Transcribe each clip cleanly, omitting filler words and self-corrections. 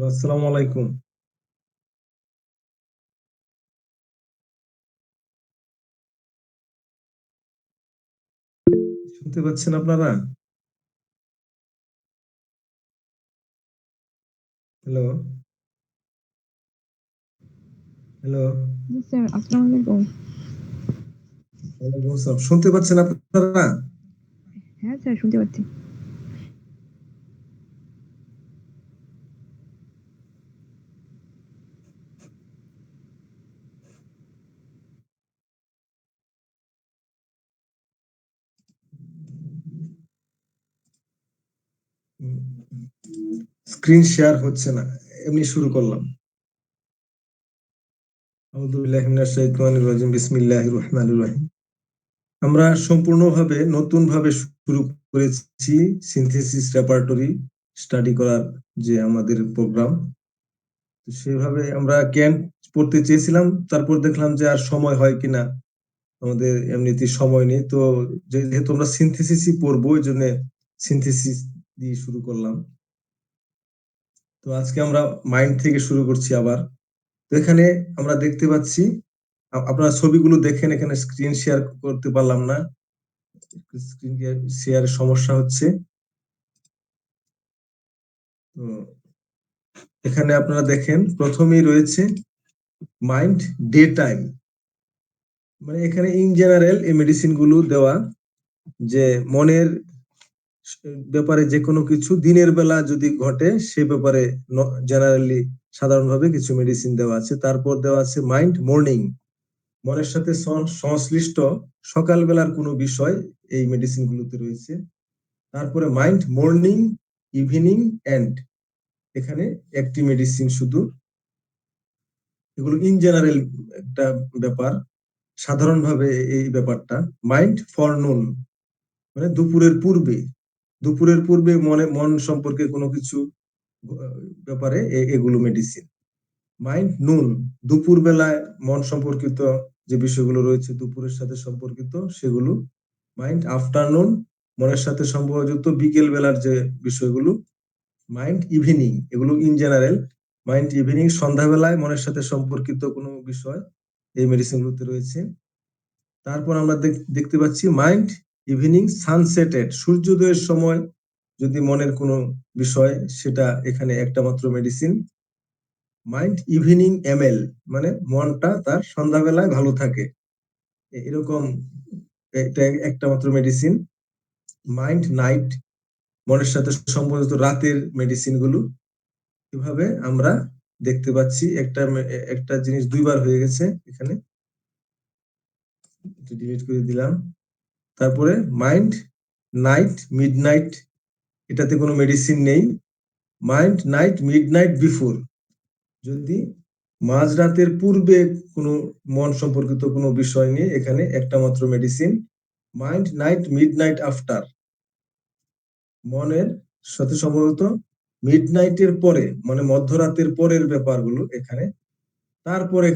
আসসালামু আলাইকুম। শুনতে পাচ্ছেন আপনারা? Hello, hello. জি স্যার, আসসালামু আলাইকুম। ওয়ালাইকুম আসসালাম। শুনতে পাচ্ছেন আপনারা? হ্যাঁ স্যার, শুনতে পাচ্ছি। স্ক্রিন শেয়ার হচ্ছে না। এমনি শুরু করলাম। আউযু বিল্লাহি মিনাশ শাইতানির রাজিম। বিসমিল্লাহির রহমানির রহিম। আমরা সম্পূর্ণভাবে নতুনভাবে শুরু করেছি সিনথেসিস রেপার্টরি স্টাডি করার যে আমাদের প্রোগ্রাম। তো সেভাবে আমরা ক্যাম্প পড়তে চেয়েছিলাম। তারপর দেখলাম যে আর সময় হয় কিনা। আমাদের এমনিতেই সময় নেই। তো যেহেতু আমরা সিনথেসিসই পড়বো, ওইজন্য সিনথেসিস দিয়ে শুরু করলাম। তো আজকে আমরা মাইন্ড থেকে শুরু করছি আবার। তো এখানে আমরা দেখতে পাচ্ছি, আপনারা ছবিগুলো দেখেন, এখানে স্ক্রিন শেয়ার করতে পারলাম না। স্ক্রিন শেয়ারের সমস্যা হচ্ছে। তো এখানে আপনারা দেখেন, প্রথমেই রয়েছে মাইন্ড ডে টাইম। মানে এখানে ইন জেনারেল এই মেডিসিন গুলো দেওয়া, যে মনের ব্যাপারে যে কোনো কিছু দিনের বেলা যদি ঘটে সে ব্যাপারে জেনারেলি সাধারণভাবে কিছু মেডিসিন দেওয়া আছে। তারপর দেওয়া আছে মাইন্ড মর্নিং, মনের সাথে সংশ্লিষ্ট সকালবেলার কোনো বিষয় এই মেডিসিন গুলোতে রয়েছে। তারপরে মাইন্ড মর্নিং, ইভিনিং এন্ড, এখানে একটি মেডিসিন শুধু। এগুলো ইন জেনারেল একটা ব্যাপার, সাধারণভাবে এই ব্যাপারটা। মাইন্ড ফর নুন, মানে দুপুরের পূর্বে, দুপুরের পূর্বে মন সম্পর্কে কোনো কিছু ব্যাপারে এগুলো মেডিসিন। মাইন্ড নুন, দুপুর বেলায় মন সম্পর্কিত যে বিষয়গুলো রয়েছে দুপুরের সাথে সম্পর্কিত সেগুলো। মাইন্ড আফটারনুন, মনের সাথে সম্পর্কিত বিকেল বেলার যে বিষয়গুলো। মাইন্ড ইভিনিং, এগুলো ইন জেনারেল। মাইন্ড ইভিনিং, সন্ধ্যাবেলায় মনের সাথে সম্পর্কিত কোনো বিষয় এই মেডিসিনগুলোতে রয়েছে। তারপর আমরা দেখতে পাচ্ছি মাইন্ড ইভিনিং সানসেটেড, সূর্যোদয়ের সময় যদি মনের কোনো বিষয়, সেটা এখানে একটা মাত্র মেডিসিন। মাইন্ড ইভিনিং এমএল, মানে মনটা তার সন্ধ্যাবেলায় ভালো থাকে, এরকম একটা একটা মাত্র মেডিসিন। মাইন্ড নাইট, মনের সাথে সম্পর্কিত রাতের মেডিসিন গুলো। এভাবে আমরা দেখতে পাচ্ছি। একটা একটা জিনিস দুইবার হয়ে গেছে এখানে, ডিলিট করে দিলাম। তারপরে মাইন্ড নাইট মিডনাইট, এটাতে কোনো মেডিসিন নেই। মাইন্ড নাইট মিডনাইট বিফোর, যদি মাঝরাতের পূর্বে কোনো মন সম্পর্কিত কোনো বিষয় নিয়ে, এখানে একটা মাত্র medicine. Mind night midnight after, মনের সাথে সম্ভবত মিডনাইটের পরে, মানে মধ্যরাতের পরের ব্যাপারগুলো এখানে। তারপরে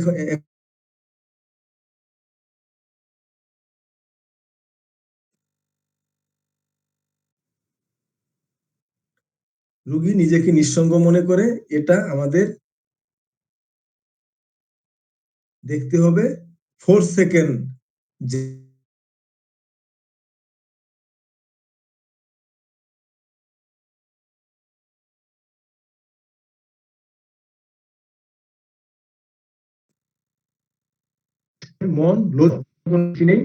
রুগী নিজেকে নিঃসঙ্গ মনে করে, এটা আমাদের দেখতে হবে 4 সেকেন্ড, যে মন নেই,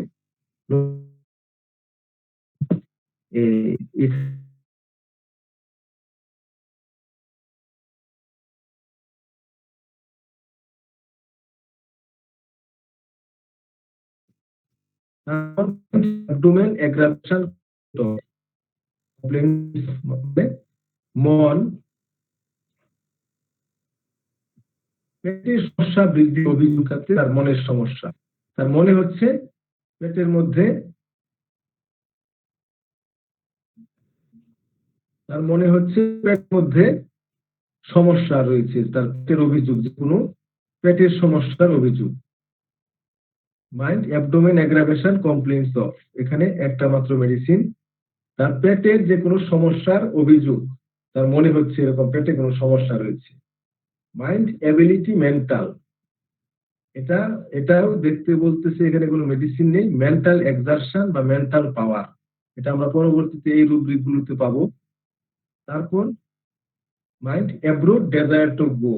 অ্যাবডোমেন অ্যাগ্রাভেশন, মন পেটের সমস্যা বৃদ্ধি অভিযোগ আছে, তার মনের সমস্যা। তার মনে হচ্ছে পেটের মধ্যে, তার মনে হচ্ছে পেটের মধ্যে সমস্যা রয়েছে, তার পেটের অভিযোগ, যে কোনো পেটের সমস্যার অভিযোগ। Mind abdomen aggravation compliance of, এখানে একটা মাত্র মেডিসিন। তার পেটের যে কোনো সমস্যার অভিযোগ, তার মনে হচ্ছে এরকম পেটে কোনো সমস্যা রয়েছে। মাইন্ড অ্যাবিলিটি মেন্টাল, এটাও দেখতে বলতেছে এখানে কোনো মেডিসিন নেই, মেন্টাল এক্সারশন বা মেন্টাল পাওয়ার, এটা আমরা পরবর্তীতে এই রুব্রিক গুলোতে পাবো। তারপর mind abroad desire to go,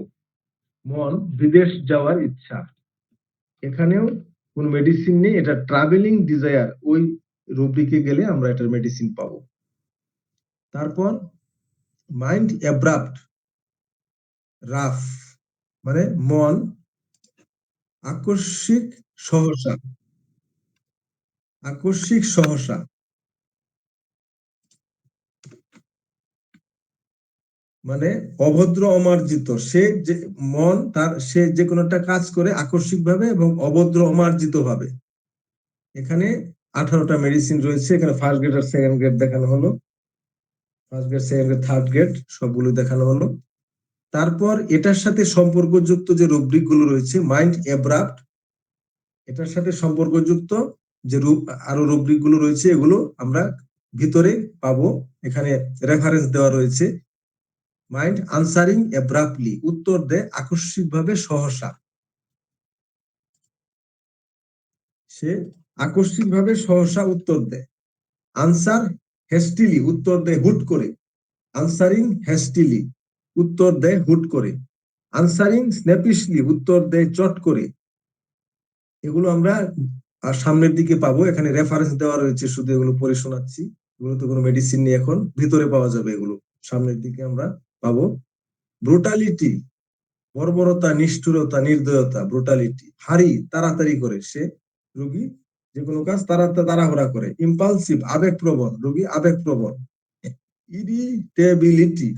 মন বিদেশ যাওয়ার ইচ্ছা, এখানেও কোনো মেডিসিন নেই, এটা ট্রাভেলিং ডিজায়ার, ওই রুব্রিকে গেলে আমরা এটার মেডিসিন পাবো। তারপর মাইন্ড অ্যাব্রাপ্ট রাফ, মানে মন আকস্মিক সহসা, আকস্মিক সহসা, মানে অভদ্র অমার্জিত, সে যে মন তার সে যে কোনো একটা কাজ করে আকস্মিক ভাবে এবং অভদ্র অমার্জিত ভাবে। এখানে 18টা মেডিসিন রয়েছে, এখানে ফার্স্ট গ্রেড আর সেকেন্ড গ্রেড দেখানো হলো, first grade second grade third grade সবগুলো দেখানো হলো। তারপর এটার সাথে সম্পর্কযুক্ত যে রুব্রিক গুলো রয়েছে, মাইন্ড অ্যাব্রাপ্ট, এটার সাথে সম্পর্কযুক্ত যে আরো রুব্রিক গুলো রয়েছে, এগুলো আমরা ভিতরে পাবো, এখানে রেফারেন্স দেওয়া রয়েছে। মাইন্ড আনসারিং অ্যাব্রাপ্টলি, উত্তর দেয় আকস্মিকভাবে সহসা, সে আকস্মিকভাবে সহসা উত্তর দেয়। আনসার হেস্টিলি, উত্তর দেয় হুট করে, আনসারিং হেস্টিলি, উত্তর দেয় হুট করে। আনসারিং স্ন্যাপিশলি, উত্তর দেয় চট করে। এগুলো আমরা সামনের দিকে পাবো, এখানে রেফারেন্স দেওয়া রয়েছে, শুধু এগুলো পড়ে শোনাচ্ছি, এগুলো তো কোনো মেডিসিন নেই, এখন ভিতরে পাওয়া যাবে, এগুলো সামনের দিকে আমরা পাবো। ব্রুটালিটি, বর্বরতা, নিষ্ঠুরতা, নির্দয়তা, ব্রুটালিটি। হারি, তাড়াতাড়ি করে, সে রোগী যে কোনো কাজ তাড়াহুড়া করে। ইম্পালসিভ, আবেগপ্রবণ, রোগী আবেগপ্রবণ। ইরিটেবিলিটি,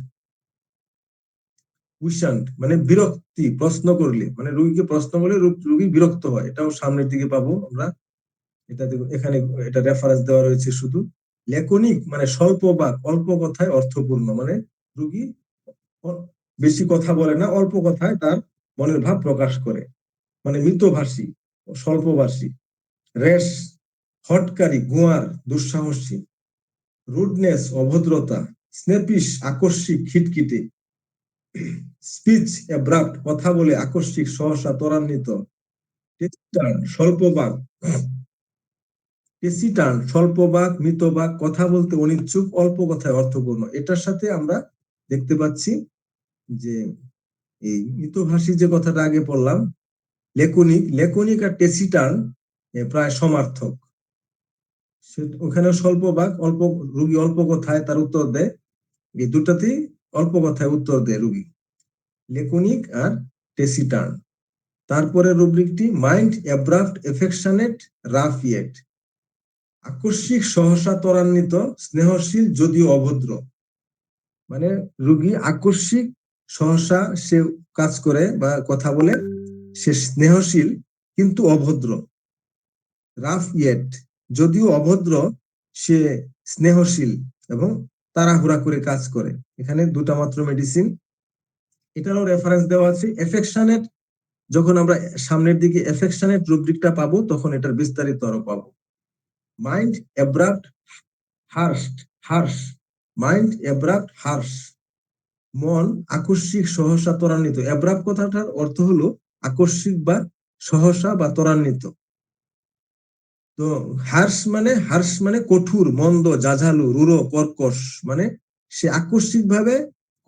কুশান্ট, মানে বিরক্তি, প্রশ্ন করলে, মানে রোগীকে প্রশ্ন করলে রোগী বিরক্ত হয়, এটাও সামনের দিকে পাবো আমরা। এটা এখানে এটা রেফারেন্স দেওয়া রয়েছে শুধু। লেকনিক, মানে স্বল্প বাক, অল্প কথায় অর্থপূর্ণ, মানে রোগী বেশি কথা বলে না, অল্প কথায় তার মনের ভাব প্রকাশ করে, মানে মিতভাষী, স্বল্পভাষী। রেশ, হটকারী, গোয়ার, দুঃসাহসী। রুডনেস, অভদ্রতা। স্নেপিশ, আকস্মিক, খিটখিটে। স্পিচ অ্যাব্রাপ্ট, কথা বলে আকস্মিক, সহসা, ত্বরান্বিত। টেসিটার্ন, স্বল্পবাক, টেসিটার্ন, স্বল্পবাক, মিতবাক, কথা বলতে অনিচ্ছুক, অল্প কথায় অর্থপূর্ণ। এটার সাথে আমরা দেখতে পাচ্ছি যে এই মিতভাষী যে কথাটা আগে পড়লাম, লেকনিক, লেকনিক আর টেসিটার্ন প্রায় সমার্থক। ওখানে স্বল্প বাক, অল্প, রুগী অল্প কথায় তার উত্তর দেয়, এই দুটাতেই অল্প কথায় উত্তর দেয় রুগী, লেকনিক আর টেসিটার্ন। তারপরে রুব্রিকটি মাইন্ড অ্যাব্রাপ্ট এফেকশনেট রাফ ইয়েট, আকস্মিক সহসা ত্বরান্বিত, স্নেহশীল যদিও অভদ্র। মানে রুগী আকস্মিক সহসা সে কাজ করে বা কথা বলে, সে স্নেহশীল কিন্তু অভদ্র। রাফ ইয়েট, যদিও অভদ্র সে স্নেহশীল এবং তাড়াহুড়া করে কাজ করে। এখানে দুটা মাত্র মেডিসিন, এটারও রেফারেন্স দেওয়া আছে। এফেকশনেট, যখন আমরা সামনের দিকে এফেকশনেট রুব্রিকটা পাবো, তখন এটার বিস্তারিত আরো পাবো। Mind abrupt harsh, harsh, mind abrupt harsh, মন আকস্মিক সহসা ত্বরান্বিত। অ্যাব্রাপ্ট কথাটার অর্থ হলো আকস্মিক বা সহসা বা ত্বরান্বিত। তো হার্শ মানে কঠোর, মন্দ, জাঝালু, রূঢ়, কর্কশ, মানে সে আকস্মিক ভাবে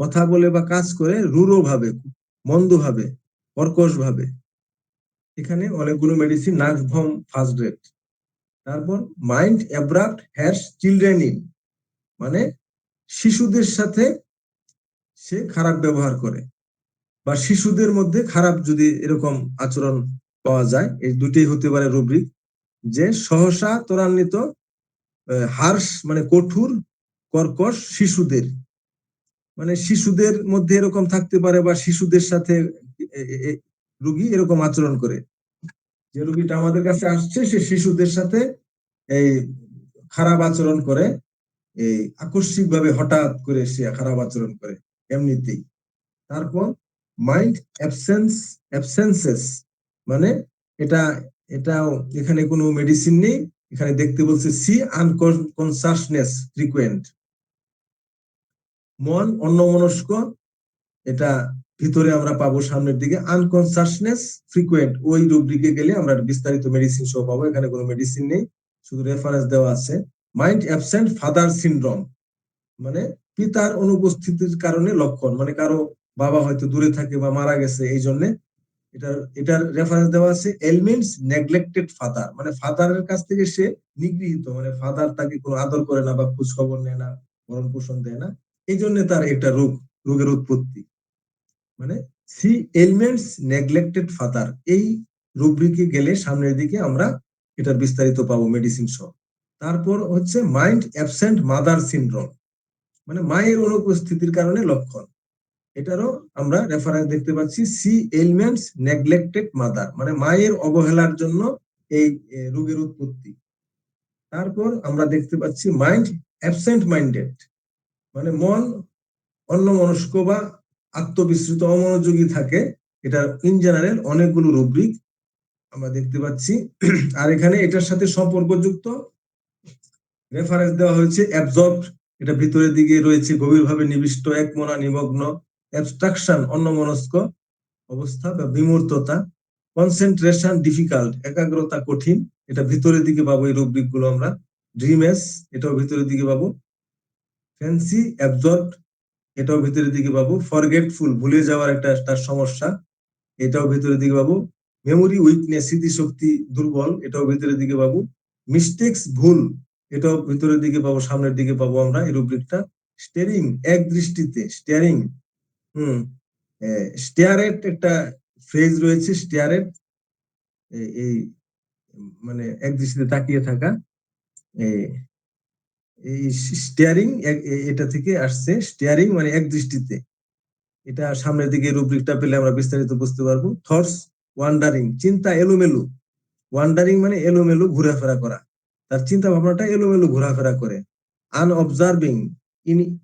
কথা বলে বা কাজ করে রূঢ় ভাবে, মন্দ ভাবে, কর্কশ ভাবে। এখানে অনেকগুলো মেডিসিন, নার্ভম ফার্স্ট গ্রেড। তারপর mind abrupt hash children in, মানে শিশুদের সাথে সে খারাপ ব্যবহার করে, বা শিশুদের মধ্যে খারাপ যদি এরকম আচরণ পাওয়া যায়, এই দুটোই হতে পারে রুব্রিক। যে সহসা ত্বরান্বিত, হার্শ মানে কঠোর, কর্কশ শিশুদের, মানে শিশুদের মধ্যে এরকম থাকতে পারে, বা শিশুদের সাথে রুগী এরকম আচরণ করে। যে রুগীটা আমাদের কাছে আসছে, সে শিশুদের সাথে এই খারাপ আচরণ করে, এই আকস্মিক ভাবে হঠাৎ করে সে খারাপ আচরণ করে এমনিতেই। তারপর মাইন্ড অ্যাবসেন্সেস, মানে এটা এটাও এখানে কোনো মেডিসিন নেই, এখানে দেখতে বলছে সি আনকনসাসনেস ফ্রিকুয়েন্ট। মন অন্যমনস্ক, এটা ভিতরে আমরা পাবো সামনের দিকে আনকনসাসনেস ফ্রিকুয়েন্ট, ওই রুব্রিকে গেলে আমরা বিস্তারিত মেডিসিন সহ পাবো। এখানে কোনো মেডিসিন নেই, শুধু রেফারেন্স দেওয়া আছে। মাইন্ড অ্যাবসেন্ট ফাদার সিনড্রোম, মানে পিতার অনুপস্থিতির কারণে লক্ষণ, মানে কারো বাবা হয়তো দূরে থাকে বা মারা গেছে, এই জন্য এটার রেফারেন্স দেওয়া আছে। এলিমেন্টস নেগলেক্টেড ফাদার, মানে ফাদারের কাছ থেকে সে নিগৃহীত, মানে ফাদার তাকে কোনো আদর করে না বা খোঁজ খবর নেয় না, ভরণ পোষণ দেয় না, এই জন্য তার একটা রোগের উৎপত্তি। মানে সি এলিমেন্টস নেগলেক্টেড ফাদার, এই রুব্রিকে গেলে সামনের দিকে আমরা এটার বিস্তারিত পাবো মেডিসিন সহ। তারপর হচ্ছে মাইন্ড অ্যাবসেন্ট মাদার সিনড্রোম, মানে মায়ের অনুপস্থিতির কারণে লক্ষণ। এটারও আমরা রেফারেন্স দেখতে পাচ্ছি, সি এলিমেন্টস নেগলেক্টেড মাদার, মানে মায়ের অবহেলার জন্য এই রোগের উৎপত্তি। তারপর আমরা দেখতে পাচ্ছি মাইন্ড অ্যাবসেন্ট মাইন্ডেড, মানে মন অন্যমনস্ক বা আত্মবিস্মৃত অমনোযোগী থাকে। এটা ইন জেনারেল অনেকগুলো রুব্রিক আমরা দেখতে পাচ্ছি। আর এখানে এটার সাথে সম্পর্কযুক্ত রেফারেন্স দেওয়া হয়েছে অ্যাবজর্বড, এটা ভিতরের দিকে রয়েছে, গভীরভাবে নিবিষ্ট, একমনা, নিমগ্ন। অ্যাবস্ট্রাকশন অন্যমনস্ক অবস্থা বা বিমূর্ততা। কনসেন্ট্রেশন ডিফিকাল্ট, একাগ্রতা কঠিন, এটা ভিতরের দিকে পাবো এই রুব্রিক গুলো আমরা। ড্রিমেস, এটাও ভিতরের দিকে পাবো। ফ্যান্সি অ্যাবজর্বড, এটাও ভিতরের দিকে পাবো। ফরগেটফুল, ভুলে যাওয়ার একটা তার সমস্যা, এটাও ভিতরের দিকে পাবো। মেমোরি উইকনেস, স্মৃতিশক্তি দুর্বল, এটাও ভিতরের দিকে পাবো। মিস্টেক্স, ভুল, এটাও ভিতরের দিকে পাবো, সামনের দিকে পাবো আমরা এই রুব্রিকটা। স্টেরিং, এক দৃষ্টিতে, স্টেয়ারিং, স্টেয়ারেট একটা ফ্রেজ রয়েছে, স্টেয়ারেট, এই মানে এক দৃষ্টিতে তাকিয়ে থাকা। এই স্টেয়ারিং এটা থেকে আসছে, স্টেয়ারিং মানে এক দৃষ্টিতে। এটা সামনের দিকে রুব্রিকটা পেলে আমরা বিস্তারিত বুঝতে পারবো। থটস ওয়ান্ডারিং, চিন্তা এলোমেলো, ওয়ান্ডারিং মানে এলোমেলো ঘোরাফেরা করা, তার চিন্তা ভাবনাটা এলোমেলো ঘোরাফেরা করে। আনঅবজার্ভিং,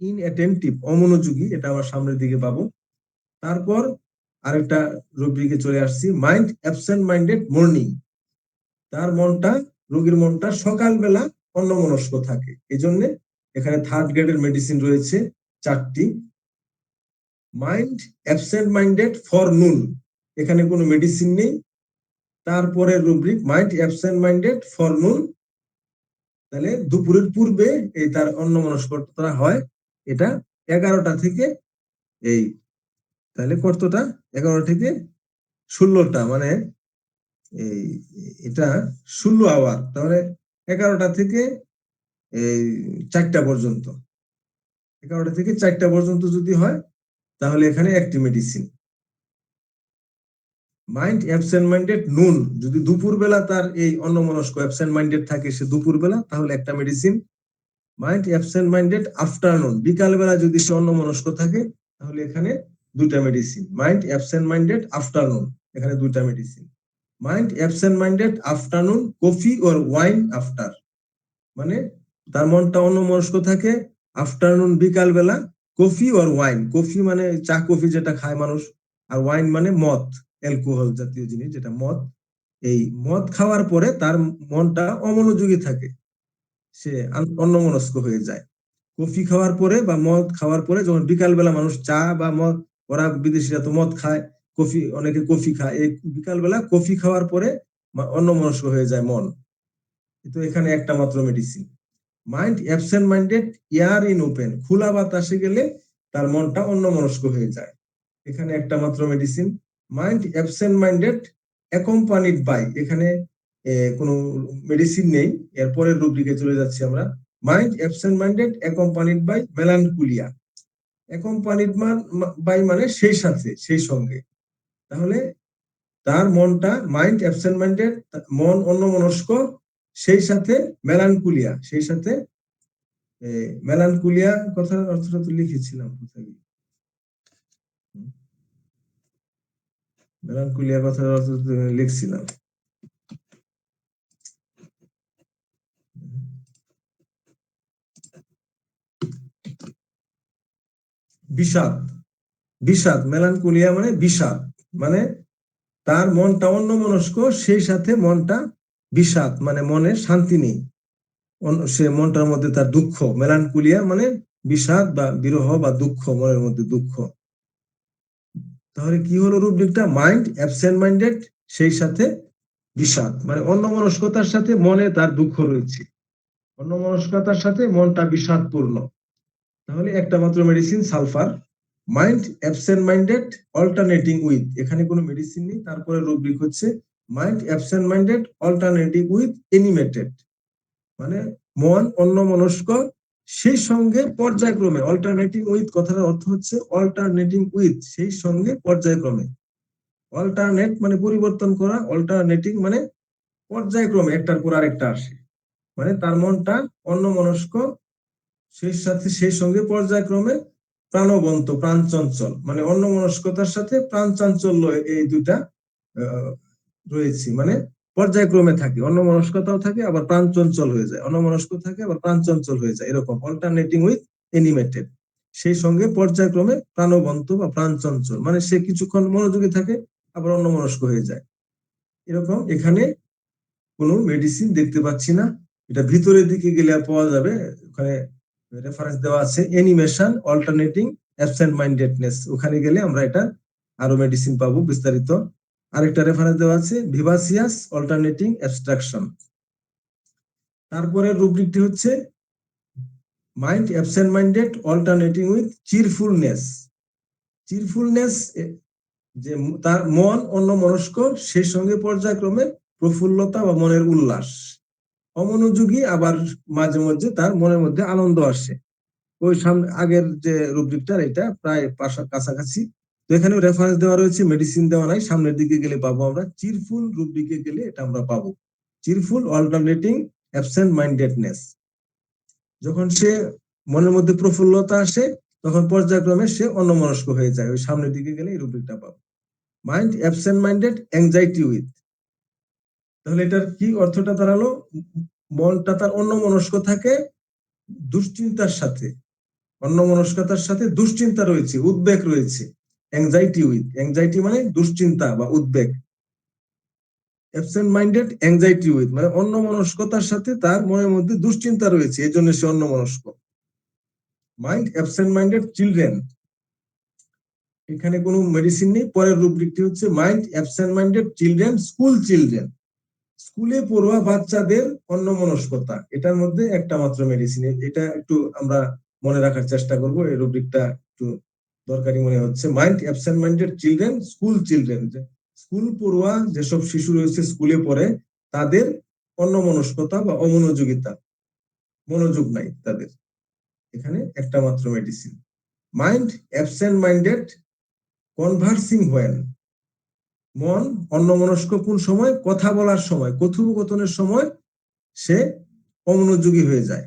ইনঅ্যাটেন্টিভ, অমনোযোগী, এটা আমার সামনের দিকে পাবো। তারপর আরেকটা রুব্রিকে চলে আসছি, মাইন্ড অ্যাবসেন্ট মাইন্ডেড মর্নিং, তার মনটা, রোগীর মনটা সকালবেলা অন্যমনস্ক থাকে। এই জন্য এখানে থার্ড গ্রেডের মেডিসিন রয়েছে 4টি। মাইন্ড অ্যাবসেন্ট মাইন্ডেড ফর নুন, এখানে কোনো মেডিসিন নেই। তারপরে rubric mind absent minded for নুন, তাহলে দুপুরের পূর্বে এই তার অন্যমনস্কতা হয়। এটা 11টা থেকে এই, তাহলে কতটা, 11 থেকে 16টা, মানে এই এটা 16 আওয়ার, তাহলে 11টা থেকে এই 4টা পর্যন্ত, 11টা থেকে 4টা পর্যন্ত যদি হয়, তাহলে এখানে একটি মেডিসিন। মাইন্ড অ্যাবসেন্ট মাইন্ডেড নুন, যদি দুপুর বেলা তার এই অন্যমনস্ক অ্যাবসেন্ট মাইন্ডেড থাকে সে দুপুর বেলা, তাহলে একটা medicine. Mind absent minded afternoon, বিকাল বেলা যদি সে অন্যমনস্ক থাকে, তাহলে এখানে 2টা medicine. Mind absent minded afternoon, এখানে 2টা medicine. Mind absent minded afternoon coffee or wine after, মানে তার মনটা অন্যমনস্ক থাকে আফটারনুন বিকাল বেলা, কফি অর ওয়াইন, কফি মানে চা কফি যেটা খায় মানুষ, আর ওয়াইন মানে মদ, অ্যালকোহল জাতীয় জিনিস যেটা মদ। এই মদ খাওয়ার পরে তার মনটা অমনোযোগী থাকে, সে অন্যমনস্ক হয়ে যায়। কফি খাওয়ার পরে বা মদ খাওয়ার পরে, যখন বিকাল বেলা মানুষ চা বা মদ, ওরা বিদেশিরা তো মদ খায়, কফি, অনেকে কফি খায়, এই বিকাল বেলা কফি খাওয়ার পরে অন্যমনস্ক হয়ে যায় মন। তো এখানে একটা মাত্র medicine. Mind absent minded air in open, খোলা বাতাসে গেলে তার মনটা অন্যমনস্ক হয়ে যায়, এখানে একটা মাত্র medicine. Mind absent minded accompanied by, এখানে কোনো মেডিসিন নেই। এরপরের রুব্রিকে চলে যাচ্ছি আমরা। Mind absent minded accompanied by melancholia, accompanied by মানে সেই সাথে, সেই সঙ্গে। তাহলে তার মনটা মাইন্ড অ্যাবসেন্ট মাইন্ডেড, মন অন্যমনস্ক, সেই সাথে মেলানকুলিয়া, সেই সাথে মেলানকুলিয়া কথার অর্থটা তো লিখেছিলাম কোথায়, মেলানকুলিয়া কথার অর্থ লিখছিলাম, বিষাদ, বিষাদ, মেলানকুলিয়া মানে বিষাদ, মানে তার মনটা অন্যমনস্ক, সেই সাথে মনটা বিষাদ, মানে মনে শান্তি নেই, সে মনটার মধ্যে তার দুঃখ। মেলানকুলিয়া মানে বিষাদ বা বিরহ বা দুঃখ, মনের মধ্যে দুঃখ। তাহলে কি হলো রুব্রিকটা? মাইন্ড অ্যাবসেন্ট মাইন্ডেড, সেই সাথে বিষাদ, মানে অন্যমনস্কতার সাথে মনে তার দুঃখ রয়েছে, অন্যমনস্কতার সাথে মনটা বিষাদপূর্ণ। তাহলে একটা মাত্র medicine sulphur. Mind absent minded alternating with, এখানে কোনো মেডিসিন নেই। তারপরে রুব্রিক হচ্ছে mind absent minded alternating with animated, মানে মন অন্যমনস্ক সেই সঙ্গে পর্যায়ক্রমে। অল্টারনেটিং উইথ কথার অর্থ হচ্ছে অল্টারনেটিং উইথ, সেই সঙ্গে পর্যায়ক্রমে। অল্টারনেট মানে পরিবর্তন করা, অল্টারনেটিং মানে পর্যায়ক্রমে একটার পর আরেকটা আসে, মানে তার মনটা অন্যমনস্ক, সেই সাথে সেই সঙ্গে পর্যায়ক্রমে প্রাণবন্ত, প্রাণচঞ্চল, মানে অন্যমনস্কতার সাথে প্রাণচাঞ্চল্য, এই দুইটা রয়েছে, মানে পর্যায়ক্রমে থাকে, অন্যমনস্কতাও থাকে আবার প্রাণচঞ্চল হয়ে যায়, অন্যমনস্ক থাকে আবার প্রাণচঞ্চল হয়ে যায়, এরকম অল্টারনেটিং উইথ এনিমেটেড, সেই সঙ্গে পর্যায়ক্রমে প্রাণবন্ত বা প্রাণচঞ্চল, মানে সে কিছুক্ষণ মনোযোগী থাকে আবার অন্যমনস্ক হয়ে যায়, এরকম। এখানে কোনো মেডিসিন দেখতে পাচ্ছি না, এটা ভিতরের দিকে গেলে পাওয়া যাবে, ওখানে রেফারেন্স দেওয়া আছে অ্যানিমেশন অল্টারনেটিং অ্যাবসেন্ট মাইন্ডেডনেস, ওখানে গেলে আমরা এটা আরো মেডিসিন পাবো বিস্তারিত। আরেকটা রেফারেন্স দেওয়া আছে ভিভাসিয়াস অল্টারনেটিং অ্যাবস্ট্রাকশন। তারপরে রুব্রিকটি হচ্ছে mind absent minded alternating with cheerfulness. Cheerfulness, যে তার মন অন্যমনস্ক, সেই সঙ্গে পর্যায়ক্রমে প্রফুল্লতা বা মনের উল্লাস। অমনোযোগী, আবার মাঝে মধ্যে তার মনের মধ্যে আনন্দ আসে। ওই সামনে আগের যে রুব্রিকটার এটা প্রায় কাছাকাছি। তো এখানে রেফারেন্স দেওয়া রয়েছে, মেডিসিন দেওয়া নাই, সামনের দিকে গেলে পাবো আমরা। চিরফুল রুব্রিকে গেলে এটা আমরা পাবো, চিরফুল অল্টারনেটিং অ্যাবসেন্ট মাইন্ডেডনেস। যখন সে মনের মধ্যে প্রফুল্লতা আসে, তখন পর্যায়ক্রমে সে অন্যমনস্ক হয়ে যায়, ওই সামনের দিকে গেলে এই রুব্রিকটা পাবো। Mind absent minded anxiety with, তাহলে এটার কি অর্থটা দাঁড়ালো? মনটা তার অন্যমনস্ক থাকে দুশ্চিন্তার সাথে, অন্যমনস্কতার সাথে দুশ্চিন্তা রয়েছে, উদ্বেগ রয়েছে। অ্যাংজাইটি উইথ, অ্যাংজাইটি মানে দুশ্চিন্তা বা উদ্বেগ। অ্যাবসেন্ট মাইন্ডেড অ্যাংজাইটি উইথ মানে অন্যমনস্কতার সাথে তার মনের মধ্যে দুশ্চিন্তা রয়েছে, এই জন্য সে অন্যমনস্ক। মাইন্ড অ্যাবসেন্ট মাইন্ডেড চিলড্রেন, এখানে কোনো মেডিসিন নেই। পরের রুব্রিকটি হচ্ছে mind absent minded children school children, স্কুলে পড়ুয়া বাচ্চাদের অন্যমনস্কতা, এটার মধ্যে একটা মাত্র মেডিসিন। এটা একটু আমরা মনে রাখার চেষ্টা করব, এই রুব্রিকটা একটু দরকারি মনে হচ্ছে। Mind absent minded children school children, school পড়ুয়া যেসব শিশু রয়েছে স্কুলে পড়ে, তাদের অন্যমনস্কতা বা অমনোযোগিতা, মনোযোগ নাই তাদের, এখানে একটা মাত্র medicine. Mind absent minded conversing when, মন অন্যমনস্ক কোন সময়? কথা বলার সময়, কথোপকথনের সময় সে অমনোযোগী হয়ে যায়,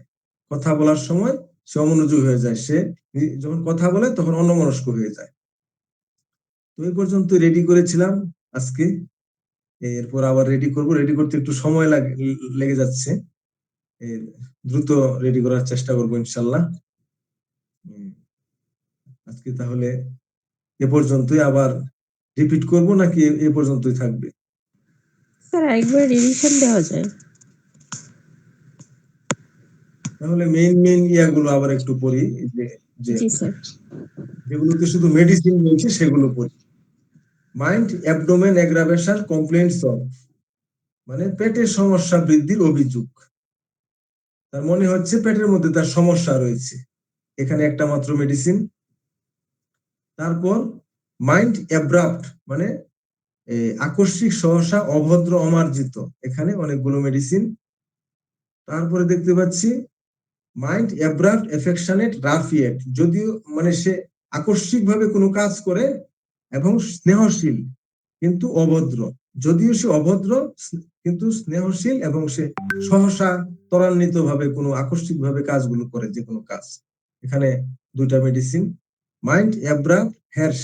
কথা বলার সময় সে অমনোযোগী হয়ে যায়, সে যখন কথা বলে তখন অন্যমনস্ক হয়ে যায়। তো এই পর্যন্ত রেডি করেছিলাম আজকে, এরপর আবার রেডি করব, রেডি করতে একটু সময় লেগে যাচ্ছে, দ্রুত রেডি করার চেষ্টা করবো ইনশাল্লাহ। আজকে তাহলে এ পর্যন্তই, আবার রিপিট করব নাকি এ পর্যন্তই থাকবে? স্যার একবার রিভিশন দেওয়া যায়। তাহলে মেইন মেইন ইয়াগুলো আবার একটু পড়ি, যে যে জি স্যার। যেগুলোতে শুধু মেডিসিন রয়েছে সেগুলো পড়ি। Mind abdomen aggravation complaints of, মানে পেটের সমস্যা বৃদ্ধির অভিযোগ, তার মনে হচ্ছে পেটের মধ্যে তার সমস্যা রয়েছে, এখানে একটা মাত্র মেডিসিন। তারপর মাইন্ড অ্যাব্রাপ্ট মানে আকস্মিক, সহসা, অভদ্র, অমার্জিত, এখানে অনেকগুলো মেডিসিন। তারপরে দেখতে পাচ্ছি মাইন্ড অ্যাব্রাপ্ট এফেকশনেট রাফিয়েট, যদিও মানে সে আকস্মিক ভাবে কোনো কাজ করে এবং স্নেহশীল কিন্তু অভদ্র, যদিও সে অভদ্র কিন্তু স্নেহশীল, এবং সে সহসা ত্বরান্বিত ভাবে কোনো আকস্মিক ভাবে কাজগুলো করে, যে কোনো কাজ। এখানে দুইটা মেডিসিন। মাইন্ড অ্যাব্রাপ্ট হ্যার্শ,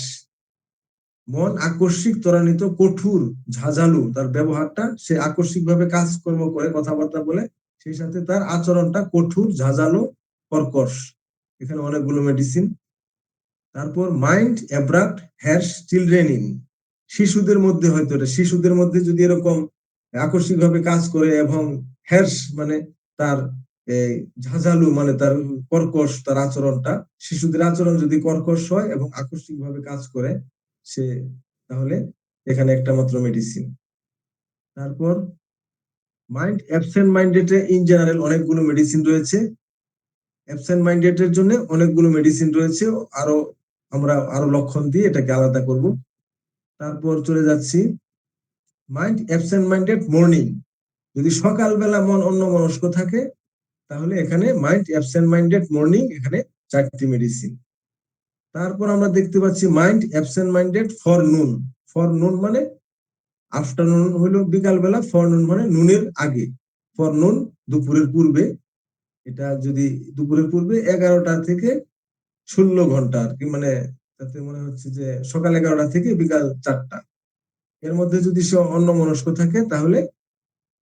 মন আকস্মিক, ত্বরান্বিত, কঠোর, ঝাঁঝালু, তার ব্যবহারটা, সে আকস্মিক ভাবে কাজকর্ম করে, কথাবার্তা বলে, সেই সাথে তার আচরণটা কঠোর, ঝাঁঝালো, কর্কশ, এখানে অনেকগুলো মেডিসিন। তারপর মাইন্ড অ্যাব্রাপ্ট হ্যার্শ চিলড্রেন ইন, শিশুদের মধ্যে হয়তো, এটা শিশুদের মধ্যে যদি এরকম আকস্মিক ভাবে কাজ করে, এবং হ্যার্শ মানে তার ঝাঁঝালু মানে তার কর্কশ, তার আচরণটা, শিশুদের আচরণ যদি কর্কশ হয় এবং আকস্মিক ভাবে কাজ করে, সে তাহলে এখানে একটা মাত্র মেডিসিন। তারপর mind absent minded in general অনেকগুলো মেডিসিন রয়েছে, অ্যাবসেন্ট মাইন্ডেড এর জন্য অনেকগুলো মেডিসিন রয়েছে, আমরা আরো লক্ষণ দিয়ে এটাকে আলাদা করব। তারপর চলে যাচ্ছি মাইন্ড অ্যাবসেন্ট মাইন্ডেড মর্নিং, যদি সকালবেলা মন অন্যমনস্ক থাকে তাহলে এখানে মাইন্ড অ্যাবসেন্ট মাইন্ডেড মর্নিং, এখানে 4টি মেডিসিন। তারপর আমরা দেখতে পাচ্ছি মাইন্ড অ্যাবসেন্ট মাইন্ডেড ফর নুন, ফর নুন মানে আফটারনুন হলো বিকালবেলা, ফর নুন মানে নুনের আগে, ফর নুন দুপুরের পূর্বে, এটা যদি দুপুরের পূর্বে 11টা থেকে 16 ঘন্টা আর কি, মানে তাতে মনে হচ্ছে যে সকাল 11টা থেকে বিকাল 4টা, এর মধ্যে যদি সে অন্যমনস্ক থাকে তাহলে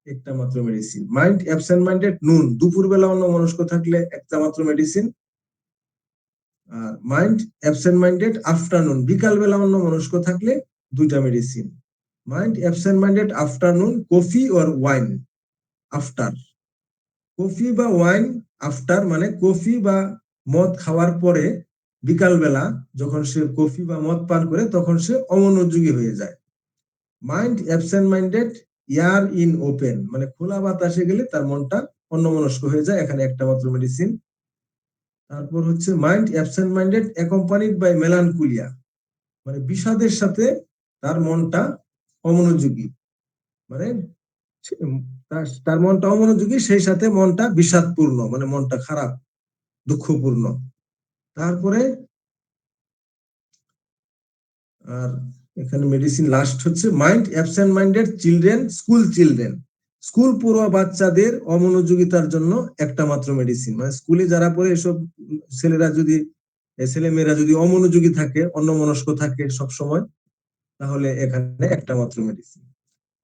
একটা মাত্র মেডিসিন। মাইন্ড অ্যাবসেন্ট মাইন্ডেড নুন, দুপুরবেলা অন্যমনস্ক থাকলে একটা মাত্র মেডিসিন। আর মাইন্ড অ্যাবসেন্ট মাইন্ডেড আফটারনুন, বিকালবেলা অন্যমনস্ক থাকলে 2টা medicine. Mind absent minded afternoon coffee or wine after, coffee বা ওয়াইন আফটার মানে কফি বা মদ খাওয়ার পরে বিকালবেলা যখন সে কফি বা মদ পান করে তখন সে অমনোযোগী হয়ে যায়। Mind absent minded year in open মানে খোলা বাতাসে গেলে তার মনটা অন্যমনস্ক হয়ে যায়, এখানে একটা মাত্র মেডিসিন। তারপর হচ্ছে mind absent minded accompanied by melancholia, মানে বিষাদের সাথে তার মনটা অমনোযোগী, মানে তার মনটা অমনোযোগী, সেই সাথে মনটা বিষাদপূর্ণ মানে মনটা খারাপ দুঃখপূর্ণ। তারপরে আর এখানে মেডিসিন লাস্ট হচ্ছে mind absent minded children, school children, school পড়ুয়া বাচ্চাদের অমনোযোগিতার জন্য একটা মাত্র মেডিসিন, মানে স্কুলে যারা পড়ে এসব ছেলেরা যদি ছেলে মেয়েরা যদি অমনোযোগী থাকে অন্যমনস্ক থাকে সব সময় তাহলে এখানে একটা মাত্র মেডিসিন।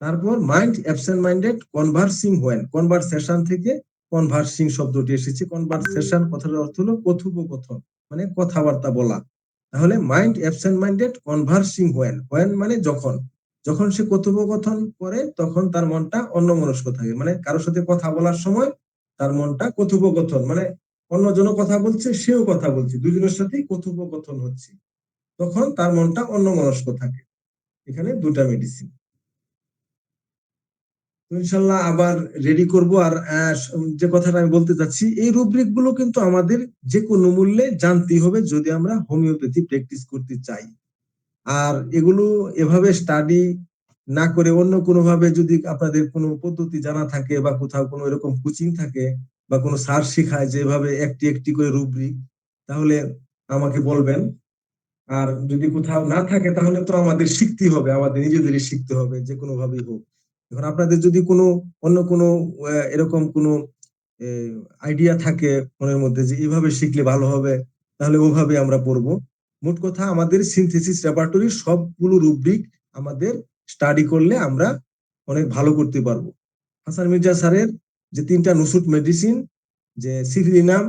তারপর mind absent minded conversing when, conversation থেকে কনভার্সিং শব্দটি এসেছে, কনভারসেশন কথার অর্থ হলো কথোপকথন মানে কথাবার্তা বলা, তাহলে mind absent minded conversing when, when মানে যখন, যখন সে কথোপকথন করে তখন তার মনটা অন্যমনস্ক থাকে, মানে কারোর সাথে কথা বলার সময় তার মনটা কথোপকথন মানে অন্যজনও কথা বলছে সেও কথা বলছে, দুজনের সাথেই কথোপকথন হচ্ছে, তখন তার মনটা অন্যমনস্ক থাকে। এখানে 2টা মেডিসিন। ইনশাল্লাহ আবার রেডি করব। আর যে কথাটা আমি বলতে চাচ্ছি, এই রুব্রিক গুলো কিন্তু আমাদের যে কোনো মূল্যে জানতেই হবে যদি আমরা হোমিওপ্যাথি প্র্যাকটিস করতে চাই। আর এগুলো এভাবে স্টাডি না করে অন্য কোনো ভাবে যদি আপনাদের কোনো পদ্ধতি জানা থাকে বা কোথাও কোনো এরকম কোচিং থাকে বা কোনো স্যার শেখায় যেভাবে একটি একটি করে রুব্রিক, তাহলে আমাকে বলবেন। আর যদি কোথাও না থাকে তাহলে তো আমাদের শিখতেই হবে, আমাদের নিজেদেরই শিখতে হবে যে কোনো ভাবেই হোক। এখন আপনাদের যদি কোনো অন্য কোনো এরকম কোনো আইডিয়া থাকে মনের মধ্যে যে এইভাবে শিখলে ভালো হবে তাহলে ওভাবে আমরা পড়বো। মোট কথা আমাদের সিনথেসিস রেপার্টরির সবগুলো রুব্রিক আমাদের স্টাডি করলে আমরা অনেক ভালো করতে পারবো। হাসান মির্জা স্যারের যে 3টা নুসুট মেডিসিন, যে সিফিলিনাম,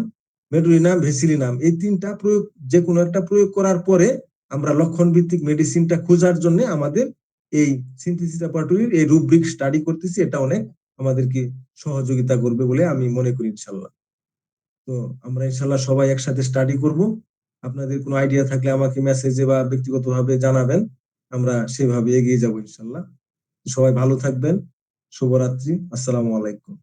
মেডুলিনাম, ভেসিলিনাম, এই 3টা প্রয়োগ যে কোনো একটা প্রয়োগ করার পরে আমরা লক্ষণ ভিত্তিক মেডিসিনটা খোঁজার জন্য আমাদের এই সিনথেসিস রেপার্টরির এই রুব্রিক স্টাডি করতেছি, এটা অনেক আমাদেরকে সহযোগিতা করবে বলে আমি মনে করি ইনশাল্লাহ। তো আমরা ইনশাল্লাহ সবাই একসাথে স্টাডি করব। আপনাদের কোনো আইডিয়া থাকলে আমাকে মেসেজে বা ব্যক্তিগতভাবে জানাবেন, আমরা সেভাবে এগিয়ে যাব ইনশাল্লাহ। সবাই ভালো থাকবেন, শুভরাত্রি, আসসালামু আলাইকুম।